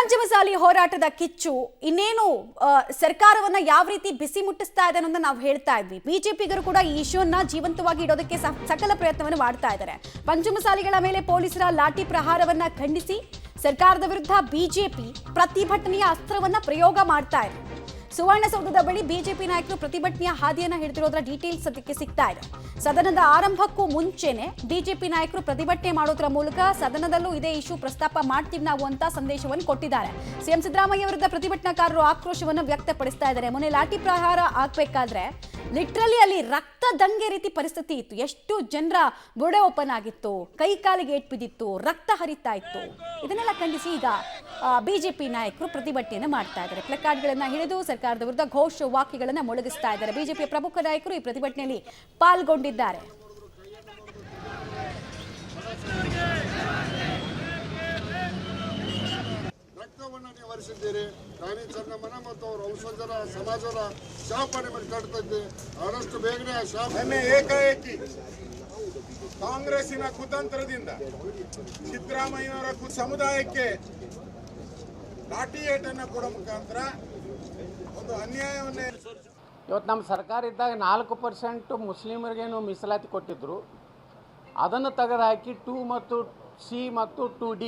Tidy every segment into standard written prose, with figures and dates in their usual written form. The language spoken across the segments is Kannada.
ಪಂಚಮಸಾಲಿ ಹೋರಾಟದ ಕಿಚ್ಚು ಇನ್ನೇನು ಸರ್ಕಾರವನ್ನ ಯಾವ ರೀತಿ ಬಿಸಿ ಮುಟ್ಟಿಸ್ತಾ ಇದೆ ಅನ್ನೋದನ್ನ ನಾವು ಹೇಳ್ತಾ ಇದ್ವಿ. ಬಿಜೆಪಿಗರು ಕೂಡ ಈ ಇಶ್ಯೂನ್ನ ಜೀವಂತವಾಗಿ ಇಡೋದಕ್ಕೆ ಸಕಲ ಪ್ರಯತ್ನವನ್ನು ಮಾಡ್ತಾ ಇದ್ದಾರೆ. ಪಂಚಮಸಾಲಿಗಳ ಮೇಲೆ ಪೊಲೀಸರ ಲಾಠಿ ಪ್ರಹಾರವನ್ನ ಖಂಡಿಸಿ ಸರ್ಕಾರದ ವಿರುದ್ಧ ಬಿಜೆಪಿ ಪ್ರತಿಭಟನೆಯ ಅಸ್ತ್ರವನ್ನ ಪ್ರಯೋಗ ಮಾಡ್ತಾ ಇದೆ. ಸುವರ್ಣಸೌಧದ ಬಳಿ ಬಿಜೆಪಿ ನಾಯಕರು ಪ್ರತಿಭಟನೆಯ ಹಾದಿಯನ್ನ ಹಿಡಿದಿರೋದ್ರ ಡೀಟೇಲ್ಸ್ ಸದ್ಯಕ್ಕೆ ಸಿಗ್ತಾ ಇದೆ. ಸದನದ ಆರಂಭಕ್ಕೂ ಮುಂಚೆನೆ ಬಿಜೆಪಿ ನಾಯಕರು ಪ್ರತಿಭಟನೆ ಮಾಡೋದ್ರ ಮೂಲಕ ಸದನದಲ್ಲೂ ಇದೇ ಇಶ್ಯೂ ಪ್ರಸ್ತಾಪ ಮಾಡ್ತೀವಿ ನಾವು ಅಂತ ಸಂದೇಶವನ್ನು ಕೊಟ್ಟಿದ್ದಾರೆ. ಸಿಎಂ ಸಿದ್ದರಾಮಯ್ಯ ವಿರುದ್ಧ ಪ್ರತಿಭಟನಾಕಾರರು ಆಕ್ರೋಶವನ್ನು ವ್ಯಕ್ತಪಡಿಸ್ತಾ ಇದ್ದಾರೆ. ಮೊನ್ನೆ ಲಾಠಿ ಪ್ರಹಾರ ಆಗ್ಬೇಕಾದ್ರೆ ಲಿಟ್ರಲಿ ಅಲ್ಲಿ ರಕ್ತ ದಂಗೆ ರೀತಿ ಪರಿಸ್ಥಿತಿ ಇತ್ತು. ಎಷ್ಟು ಜನರ ಬುಡೆ ಓಪನ್ ಆಗಿತ್ತು, ಕೈ ಕಾಲಿಗೆ ಏಟ್ ಬಿದ್ದಿತ್ತು, ರಕ್ತ ಹರಿತಾ ಇತ್ತು. ಇದನ್ನೆಲ್ಲ ಖಂಡಿಸಿ ಈಗ ಬಿಜೆಪಿ ನಾಯಕರು ಪ್ರತಿಭಟನೆಯನ್ನು ಮಾಡ್ತಾ ಇದ್ದಾರೆ. ಪ್ಲಕಾರ್ಡ್ಗಳನ್ನ ಹಿಡಿದು ಸರ್ಕಾರದ ವಿರುದ್ಧ ಘೋಷ ವಾಕ್ಯಗಳನ್ನು ಮೊಳಗಿಸ್ತಾ ಇದ್ದಾರೆ. ಬಿಜೆಪಿಯ ಪ್ರಮುಖ ನಾಯಕರು ಈ ಪ್ರತಿಭಟನೆಯಲ್ಲಿ ಪಾಲ್ಗೊಂಡಿದ್ದಾರೆ. ರಕ್ತವನ್ನು ನಿವಾರಿಸಿದ್ದೀರಿ. ರಾಣಿ ಚೆನ್ನಮ್ಮನ ಮತ್ತು ಅವರ ವಂಶಜರ ಸಮಾಜದ ಶಾಪನೆ ಮೇಲೆ ಕಟ್ತೈತಿ. ಆದಷ್ಟು ಬೇಗನೆ ಆ ಶಾಪನೆ ಏಕಾಏಕಿ ಕಾಂಗ್ರೆಸ್ಸಿನ ಕುತಂತ್ರದಿಂದ ಸಿದ್ದರಾಮಯ್ಯವರ ಸಮುದಾಯಕ್ಕೆ ಲಾಠಿ ಏಟನ್ನು ಕೊಡೋ ಮುಖಾಂತರ ಒಂದು ಅನ್ಯಾಯವನ್ನೇ ಇವತ್ತು ನಮ್ಮ ಸರ್ಕಾರ ಇದ್ದಾಗ 4% ಮುಸ್ಲಿಮರಿಗೇನು ಮೀಸಲಾತಿ ಕೊಟ್ಟಿದ್ದರು. ಅದನ್ನು ತೆಗೆದುಹಾಕಿ 2 ಮತ್ತು ಸಿ ಮತ್ತು 2D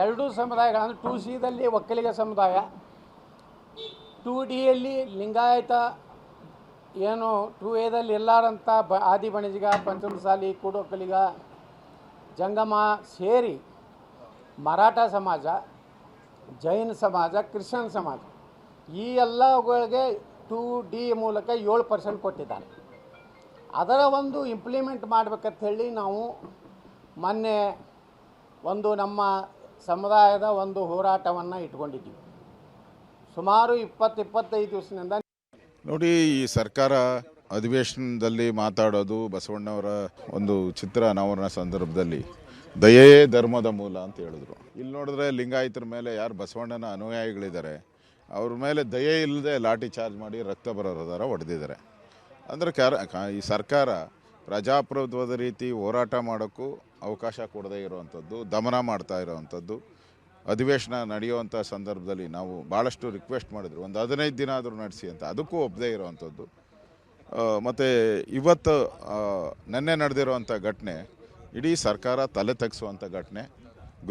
ಎರಡೂ ಸಮುದಾಯಗಳನ್ನು 2Cದಲ್ಲಿ ಒಕ್ಕಲಿಗ ಸಮುದಾಯ, 2Dಯಲ್ಲಿ ಲಿಂಗಾಯತ, ಏನು 2Aದಲ್ಲಿ ಎಲ್ಲರಂಥ ಆದಿ ಬಣಿಜಿಗ, ಪಂಚಮಸಾಲಿ, ಕೂಡೊಕ್ಕಲಿಗ, ಜಂಗಮ ಸೇರಿ ಮರಾಠ ಸಮಾಜ, ಜೈನ ಸಮಾಜ, ಕ್ರಿಶ್ಚಿಯನ್ ಸಮಾಜ ಈ ಎಲ್ಲಗಳಿಗೆ 2D ಮೂಲಕ 7% ಕೊಟ್ಟಿದ್ದಾರೆ. ಅದರ ಒಂದು ಇಂಪ್ಲಿಮೆಂಟ್ ಮಾಡಬೇಕಂತ ಹೇಳಿ ನಾವು ಮೊನ್ನೆ ಒಂದು ನಮ್ಮ ಸಮುದಾಯದ ಒಂದು ಹೋರಾಟವನ್ನು ಇಟ್ಕೊಂಡಿದ್ದೀವಿ. ಸುಮಾರು 20-25 ದಿವಸದಿಂದ ನೋಡಿ, ಈ ಸರ್ಕಾರ ಅಧಿವೇಶನದಲ್ಲಿ ಮಾತಾಡೋದು ಬಸವಣ್ಣವರ ಒಂದು ಚಿತ್ರ ಅನಾವರಣ ಸಂದರ್ಭದಲ್ಲಿ ದಯೆಯೇ ಧರ್ಮದ ಮೂಲ ಅಂತ ಹೇಳಿದ್ರು. ಇಲ್ಲಿ ನೋಡಿದ್ರೆ ಲಿಂಗಾಯತರ ಮೇಲೆ ಯಾರು ಬಸವಣ್ಣನ ಅನುಯಾಯಿಗಳಿದ್ದಾರೆ ಅವ್ರ ಮೇಲೆ ದಯೆ ಇಲ್ಲದೆ ಲಾಠಿ ಚಾರ್ಜ್ ಮಾಡಿ ರಕ್ತ ಬರೋದರ ಹೊಡೆದಿದ್ದಾರೆ. ಅಂದರೆ ಈ ಸರ್ಕಾರ ಪ್ರಜಾಪ್ರಭುತ್ವದ ರೀತಿ ಹೋರಾಟ ಮಾಡೋಕ್ಕೂ ಅವಕಾಶ ಕೊಡದೇ ಇರುವಂಥದ್ದು, ದಮನ ಮಾಡ್ತಾ ಇರೋವಂಥದ್ದು. ಅಧಿವೇಶನ ನಡೆಯುವಂಥ ಸಂದರ್ಭದಲ್ಲಿ ನಾವು ಭಾಳಷ್ಟು ರಿಕ್ವೆಸ್ಟ್ ಮಾಡಿದ್ರು, ಒಂದು 15 ದಿನ ಆದರೂ ನಡೆಸಿ ಅಂತ, ಅದಕ್ಕೂ ಒಪ್ಪದೇ ಇರೋವಂಥದ್ದು. ಮತ್ತು ಇವತ್ತು ನೆನ್ನೆ ನಡೆದಿರುವಂಥ ಘಟನೆ ಇಡೀ ಸರ್ಕಾರ ತಲೆ ತೆಗೆಸುವಂಥ ಘಟನೆ.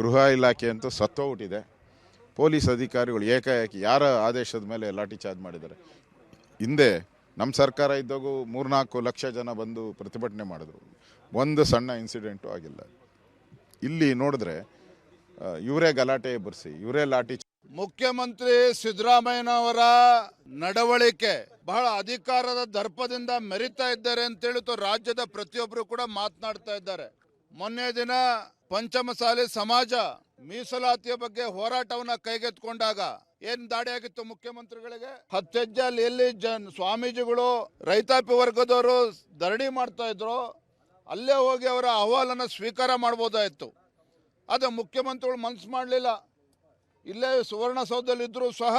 ಗೃಹ ಇಲಾಖೆ ಅಂತೂ ಸತ್ತೋಗ್ಬಿಟ್ಟಿದೆ. ಪೊಲೀಸ್ ಅಧಿಕಾರಿಗಳು ಏಕಾಏಕಿ ಯಾರ ಆದೇಶದ ಮೇಲೆ ಲಾಠಿ ಚಾರ್ಜ್ ಮಾಡಿದ್ದಾರೆ. ಹಿಂದೆ ನಮ್ಮ ಸರ್ಕಾರ ಇದ್ದಾಗೂ 3-4 ಲಕ್ಷ ಜನ ಬಂದು ಪ್ರತಿಭಟನೆ ಮಾಡಿದ್ರು, ಒಂದು ಸಣ್ಣ ಇನ್ಸಿಡೆಂಟು ಆಗಿಲ್ಲ. ಇಲ್ಲಿ ನೋಡಿದ್ರೆ ಇವರೇ ಗಲಾಟೆ ಎಬ್ಬರಿಸಿ ಇವರೇ ಲಾಠಿ. ಮುಖ್ಯಮಂತ್ರಿ ಸಿದ್ದರಾಮಯ್ಯನವರ ನಡವಳಿಕೆ ಬಹಳ ಅಧಿಕಾರದ ದರ್ಪದಿಂದ ಮೆರಿತಾ ಇದ್ದಾರೆ ಅಂತೇಳಿ ರಾಜ್ಯದ ಪ್ರತಿಯೊಬ್ಬರು ಕೂಡ ಮಾತನಾಡ್ತಾ ಇದ್ದಾರೆ. ಮೊನ್ನೆ ದಿನ ಪಂಚಮಸಾಲಿ ಸಮಾಜ ಮೀಸಲಾತಿಯ ಬಗ್ಗೆ ಹೋರಾಟವನ್ನ ಕೈಗೆತ್ತಿಕೊಂಡಾಗ ಏನ್ ದಾಳಿ ಆಗಿತ್ತು ಮುಖ್ಯಮಂತ್ರಿಗಳಿಗೆ? 10 ಹೆಜ್ಜೆ ಅಲ್ಲಿ ಎಲ್ಲಿ ಸ್ವಾಮೀಜಿಗಳು ರೈತಾಪಿ ವರ್ಗದವರು ಧರಣಿ ಮಾಡ್ತಾ ಇದ್ರು ಅಲ್ಲೇ ಹೋಗಿ ಅವರ ಅಹವಾಲನ್ನು ಸ್ವೀಕಾರ ಮಾಡ್ಬೋದಾಯಿತು. ಅದು ಮುಖ್ಯಮಂತ್ರಿಗಳು ಮನಸ್ಸು ಮಾಡಲಿಲ್ಲ. ಇಲ್ಲೇ ಸುವರ್ಣಸೌಧದಲ್ಲಿ ಇದ್ರೂ ಸಹ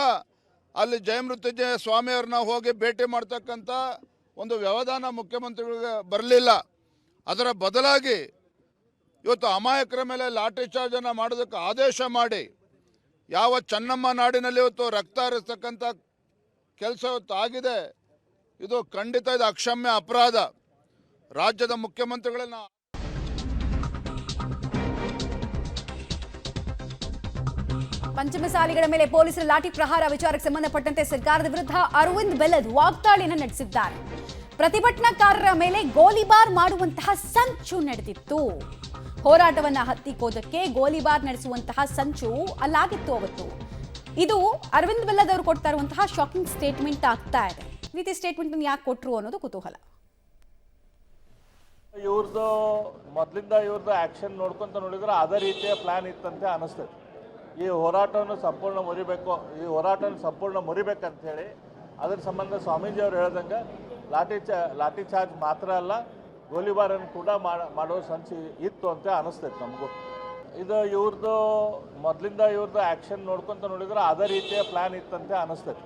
ಅಲ್ಲಿ ಜಯಮೃತ್ಯುಂಜಯ ಸ್ವಾಮಿಯವ್ರನ್ನ ಹೋಗಿ ಭೇಟಿ ಮಾಡ್ತಕ್ಕಂಥ ಒಂದು ವ್ಯವಧಾನ ಮುಖ್ಯಮಂತ್ರಿಗಳಿಗೆ ಬರಲಿಲ್ಲ. ಅದರ ಬದಲಾಗಿ ಇವತ್ತು ಅಮಾಯಕರ ಮೇಲೆ ಲಾಠಿ ಚಾರ್ಜನ್ನು ಮಾಡೋದಕ್ಕೆ ಆದೇಶ ಮಾಡಿ ಯಾವ ಚೆನ್ನಮ್ಮ ನಾಡಿನಲ್ಲಿ ಇವತ್ತು ರಕ್ತ ಹರಿಸ್ತಕ್ಕಂಥ ಕೆಲಸ ಇವತ್ತು ಆಗಿದೆ. ಇದು ಖಂಡಿತ ಇದು ಅಕ್ಷಮ್ಯ ಅಪರಾಧ. ರಾಜ್ಯದ ಮುಖ್ಯಮಂತ್ರಿಗಳನ್ನ ಪಂಚಮಸಾಲಿಗಳ ಮೇಲೆ ಪೊಲೀಸರ ಲಾಠಿ ಪ್ರಹಾರ ವಿಚಾರಕ್ಕೆ ಸಂಬಂಧಪಟ್ಟಂತೆ ಸರ್ಕಾರದ ವಿರುದ್ಧ ಅರವಿಂದ್ ಬೆಲ್ಲದ್ ವಾಗ್ದಾಳಿಯನ್ನು ನಡೆಸಿದ್ದಾರೆ. ಪ್ರತಿಭಟನಾಕಾರರ ಮೇಲೆ ಗೋಲಿಬಾರ್ ಮಾಡುವಂತಹ ಸಂಚು ನಡೆದಿತ್ತು. ಹೋರಾಟವನ್ನ ಹತ್ತಿಕ್ಕೋದಕ್ಕೆ ಗೋಲಿಬಾರ್ ನಡೆಸುವಂತಹ ಸಂಚು ಅಲ್ಲಾಗಿತ್ತು ಅವತ್ತು. ಇದು ಅರವಿಂದ್ ಬೆಲ್ಲದ್ ಅವರು ಕೊಡ್ತಾ ಇರುವಂತಹ ಶಾಕಿಂಗ್ ಸ್ಟೇಟ್ಮೆಂಟ್ ಆಗ್ತಾ ಇದೆ. ಈ ರೀತಿ ಸ್ಟೇಟ್ಮೆಂಟ್ ಯಾಕೆ ಕೊಟ್ಟರು ಅನ್ನೋದು ಕುತೂಹಲ. ಇವ್ರದ್ದು ಮೊದಲಿಂದ ಇವ್ರದ್ದು ಆಕ್ಷನ್ ನೋಡ್ಕೊಂತ ನೋಡಿದ್ರೆ ಅದೇ ರೀತಿಯ ಪ್ಲಾನ್ ಇತ್ತಂತೆ ಅನಿಸ್ತದೆ. ಈ ಹೋರಾಟವನ್ನು ಸಂಪೂರ್ಣ ಮುರಿಬೇಕಂತ ಹೇಳಿ ಅದ್ರ ಸಂಬಂಧ ಸ್ವಾಮೀಜಿ ಅವರು ಹೇಳ್ದಂಗೆ ಲಾಠಿ ಚಾರ್ಜ್ ಮಾತ್ರ ಅಲ್ಲ, ಗೋಲಿಬಾರನ್ನು ಕೂಡ ಮಾಡೋ ಸಂಚು ಇತ್ತು ಅಂತ ಅನಿಸ್ತೈತೆ ನಮಗೂ. ಇದು ಇವ್ರದ್ದು ಮೊದಲಿಂದ ಇವ್ರದ್ದು ಆಕ್ಷನ್ ನೋಡ್ಕೊಂತ ನೋಡಿದ್ರೆ ಅದೇ ರೀತಿಯ ಪ್ಲಾನ್ ಇತ್ತಂತೆ ಅನಿಸ್ತೈತೆ.